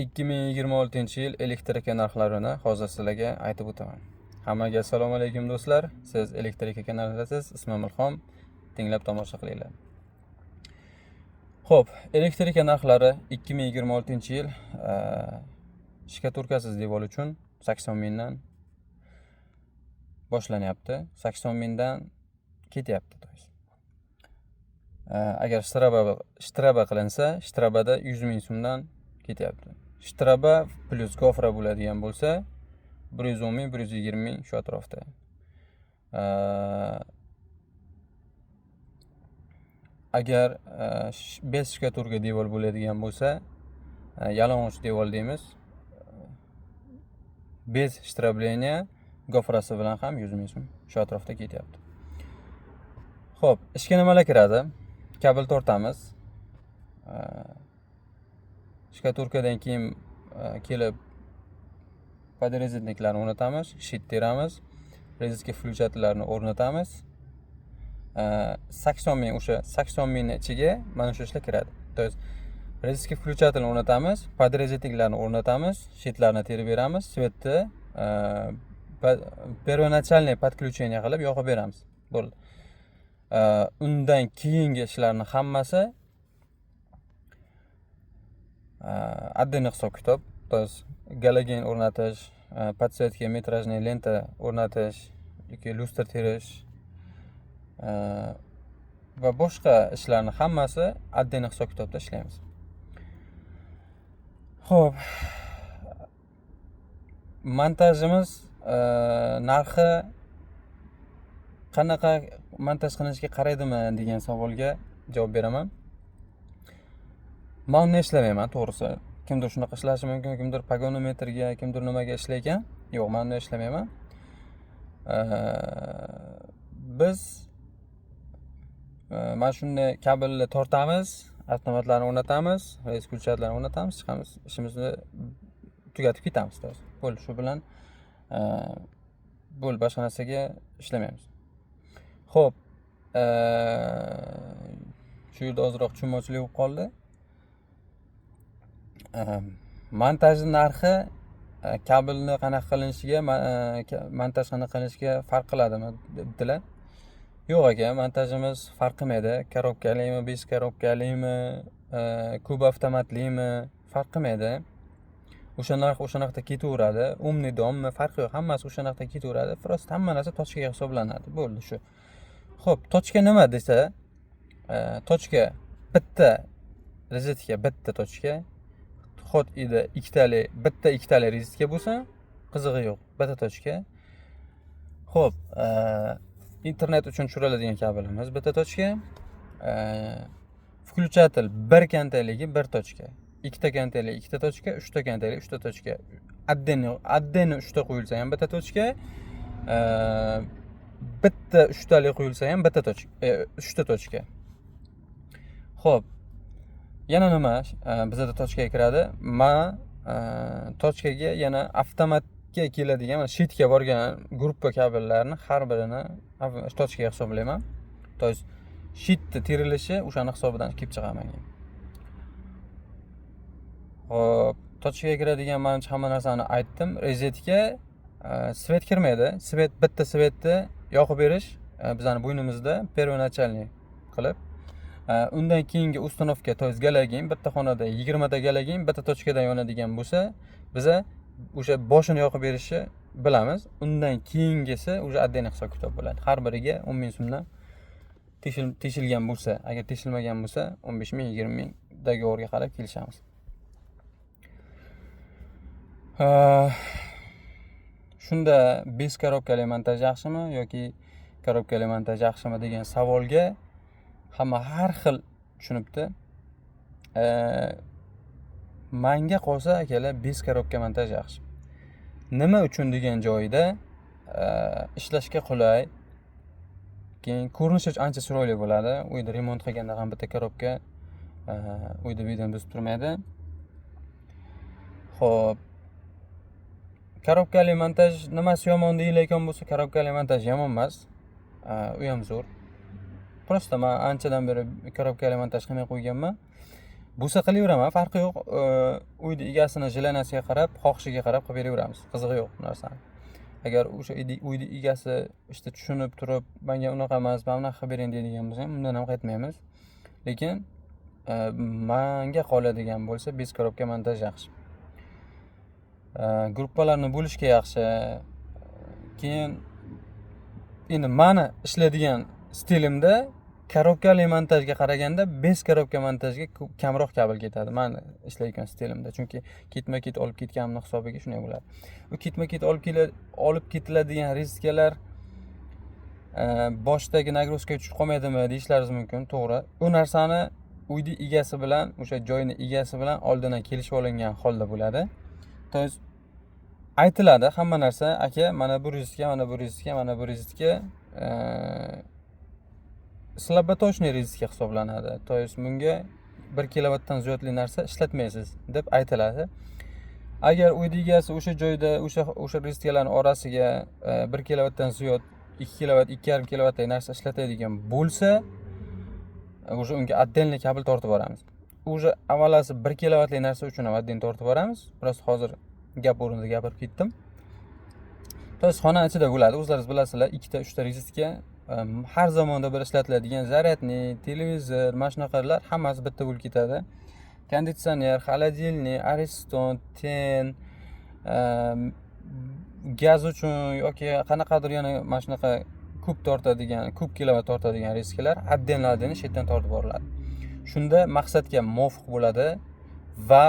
2026-yil elektrika narxlarini hozir sizlarga aytib o'taman. Hammaga assalomu alaykum do'stlar. Siz elektrika kanalidasiz. Ismim Ilhom. Tinglab tomosha qilinglar. Xo'p, elektrika narxlari 2026-yil shkaturkasiz devor uchun 80 mingdan boshlanyapti. 80 mingdan ketyapti. Agar shtraba qilinsa, shtrabada 100 ming so'mdan ketyapti. Shtraba plus gofra bo'ladigan bo'lsa 110 ming, 120 ming shu atrofda. Agar bez shkaturka devor bo'ladigan bo'lsa, yalang'och devor deymiz. Bez shtrableniya gofrasi bilan ham 100 ming so'm shu atrofda ketyapti. Xo'p, ishga nimalar kiradi? Kabel tortamiz. Shkaturkadan keyin kelib podrezatniklarni o'rnatamiz, shit teramiz, rezistka включательlarni o'rnatamiz. 80 ming, o'sha 80 mingning ichiga mana shu ishlar kiradi. То есть rezistka включательni o'rnatamiz, podrezatniklarni o'rnatamiz, shitlarni terib beramiz, svetni первоначальный подключение qilib yoqib beramiz. Bo'ldi. Undan keyingi ishlarni hammasi отдельный hisob-kitob. То есть galogen o'rnatish, подсветка metrajniy lenta o'rnatish, yoki lustra terish va boshqa ishlarni hammasi отдельный hisob-kitobda ishlaymiz. Xo'p, montajimiz narxi qanaqa montaj qilinishga qaraydimi degan savolga javob beraman. Men uni ishlamayman, to'g'risi. Kimdir shunaqa ishlashi mumkin, kimdir pagonometrga, kimdir nimaga ishlaykan. Yo'q, men uni ishlamayman. Biz mana shunday kabelni tortamiz, avtomatlarni o'rnatamiz, reskurchatlarni o'rnatamiz, chiqamiz, ishimizni tugatib ketamiz. Bo'ldi, shu bilan bo'ldi, boshqa narsaga ishlamaymiz. Xo'p, shu yerda ozroq tushunmovchilik bo'lib qoldi. Montajning narxi kabelni qanaqa qilinishiga, montaj qanaqa qilinishiga farq qiladimi debdilar. Yo'q aka, montajimiz farq qilmaydi. Korobkalimi, 5 korobkalimi, kub avtomatlimi, farq qilmaydi. O'sha narx o'sha narxda ketaveradi. Umni dommi farqi yo'q, hammasi o'sha narxda ketaveradi. Prosta hamma narsa tochkaga hisoblanadi. Bo'ldi shu. Xo'p, tochka nima desa, tochka bitta rezetka, bitta tochka. Xot edi ikkitali rezetka bo'lsa, qizig'i yo'q, bitta tochka. Xo'p, internet uchun tushiriladigan kabelimiz bitta tochka. Включатель bir kantaligi bir tochka. Ikkita kantali ikkita tochka, uchta kantali uchta tochka. Отдельно uchta qo'yilsa ham bitta tochka. Bitta uchtali qo'yilsa ham bitta tochka, uchta tochka. Xo'p. Yana nima bizda tochkaga kiradi? Tochkaga yana avtomatga keladigan, mana shitga borgan gruppa kabellarni har birini tochkaga hisoblayman. To есть shitni terilishi o'shani hisobidan kelib chiqaman. Xo'p, tochkaga kiradigan mana hamma narsani aytdim. Rezetka svet kirmaydi. Svet bitta svetni yoqib berish bizning bo'ynimizda первоначальный qilib. Undan keyingi uстановка, to есть galogen, bitta xonada 20 ta galogen bitta tochkadan yonadigan bo'lsa, biza o'sha boshini yoqib berishni bilamiz. Undan keyingisi o'sha отдельный hisob-kitob bo'ladi. Har biriga 10 ming so'mdan teshilgan bo'lsa, agar teshilmagan bo'lsa, 15 ming, 20 ming doговорga qarab kelishamiz. Shunda bez korobkali montaj yaxshimi yoki korobkali montaj yaxshimi degan savolga hamma har xil tushunibdi. Menga qolsa akalar bez korobka montaj yaxshi. Nima uchun degan joyida ishlashga qulay. Keyin ko'rinishi ancha chiroyli bo'ladi. U yerda remont qilganda ham bitta korobka u yerda buydan buzib turmaydi. Xo'p, korobkali montaj nimasi yomon deyiladigan bo'lsa, korobkali montaj yomon emas. U ham zo'r. Prosta men anchadan beri korobkali montaj qilmay qo'yganman. Bo'lsa qilaveraman, farqi yo'q. Uyni egasini jilanasiga qarab, xohishiga qarab qilib beraveramiz. Qizig'i yo'q bu narsani. Agar o'sha uyni egasi işte tushunib turib, menga unaqa emas, mana bunaqa qilib bering deydigan bo'lsa, undan ham qaytmaymiz. Lekin menga qoladigan bo'lsa, bez korobka montaj yaxshi. Gruppalarni bo'lishga yaxshi. Keyin endi meni ishlaydigan stilimda korobkali montajga qaraganda bez korobka montajga kamroq kabel ketadi. Men ishlayotgan stilimda. Chunki ketma-ket olib ketganimning hisobiga shunday bo'ladi. U ketma-ket olib ketiladigan riskalar boshdagi nagruzka tushib qolmaydimi deyishlaringiz mumkin, to'g'ri. U narsani uyni egasi bilan, o'sha joyni egasi bilan oldindan kelishib olingan holda bo'ladi. To есть aytiladi hamma narsa, aka, mana bu riskga, mana bu riskga, mana bu riskga slabatochniy riskga hisoblanadi. To есть bunga 1 kilovatdan ziyodli narsa ishlatmaysiz deb aytiladi. Agar uyni egasi o'sha joyda o'sha riskalarning orasiga 1 kilovatdan ziyod 2 kilovat, 2,5 kilovatlik narsa ishlatadigan bo'lsa, o'sha unga отдельный kabel tortib yuboramiz. O'sha avvalasi 1 kilovatlik narsa uchun ham отдельный tortib yuboramiz. Biroz hozir gap o'rnida gapirib ketdim. To есть xona ichida bo'ladi. O'zlaringiz bilasizlar, 2 ta 3 ta rezistka har zamonda bir ishlatiladigan zaryadni, televizor, mana shunaqalar hammasi bitta bo'lib ketadi. Konditsioner, xolodilnik, ariston, ten, gaz uchun yoki qanaqadir yana mana shunaqa kub tortadigan, kub kilovat tortadigan riskalar отдельно chetdan tortib yuboriladi. Shunda maqsadga muvofiq bo'ladi va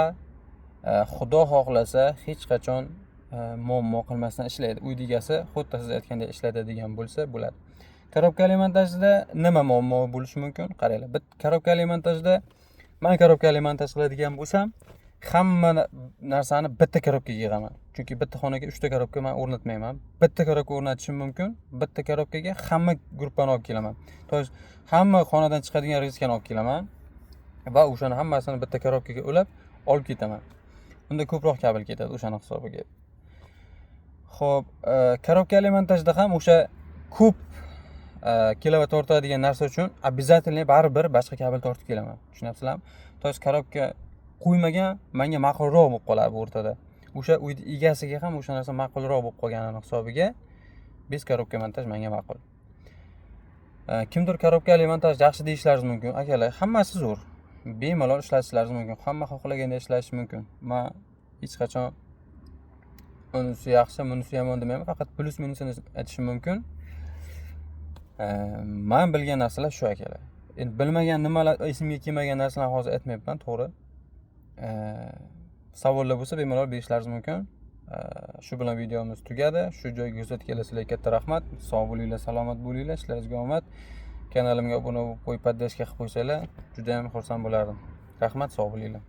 Xudo xohlasa hech qachon muammo qilmasdan ishlaydi. Uy egasi xuddi siz aytgandek ishlatadigan bo'lsa bo'ladi. Korobkali montajda nima muammo bo'lishi mumkin? Qaranglar. Korobkali montajda men korobkali montaj qiladigan bo'lsam, hamma narsani bitta korobkaga yig'aman. Chunki bitta xonaga 3 ta korobka men o'rnatmayman. Bitta korobka o'rnatishim mumkin. Bitta korobkaga hamma gruppani olib kelaman. To есть hamma xonadan chiqadigan riskani olib kelaman va o'shani hammasini bitta korobkaga ulab olib ketaman. Unda ko'proq kabel ketadi o'shani hisobiga. Xo'p, korobkali montajda ham o'sha ko'p kilovat tortadigan narsa uchun обязательно baribir boshqa kabel tortib kelaman. Tushunyapsizlarmi? To есть korobka qo'ymagan menga ma'qulroq bo'lib qoladi bu o'rtada. O'sha uy egasiga ham o'sha narsa ma'qulroq bo'lib qolganining hisobiga bez korobka montaj menga ma'qul. Kimdir korobkali montaj yaxshi deyishlaringiz mumkin. Akalar, hammasi zo'r. Bemalol ishlatishlaringiz mumkin. Hamma xohlaganda ishlash mumkin. Men hech qachon unisi yaxshi, bunisi yomon demayman, faqat plus minusini aytishim mumkin. Men bilgan narsalar shu akalar. Endi bilmagan nimalar, esimga kelmagan narsalarni hozir aytmayapman, to'g'ri. Savollar bo'lsa bemalol berishlaringiz mumkin. Shu bilan videomiz tugadi. Shu joyga kuzatganingizlarga katta rahmat. Sog' bo'linglar, salomat bo'linglar, ishlaringizga omad. Kanalimga obuna bo'lib qo'yib, podpishka qilib qo'ysanglar, juda ham xursand bo'lardim. Rahmat, sog' bo'linglar.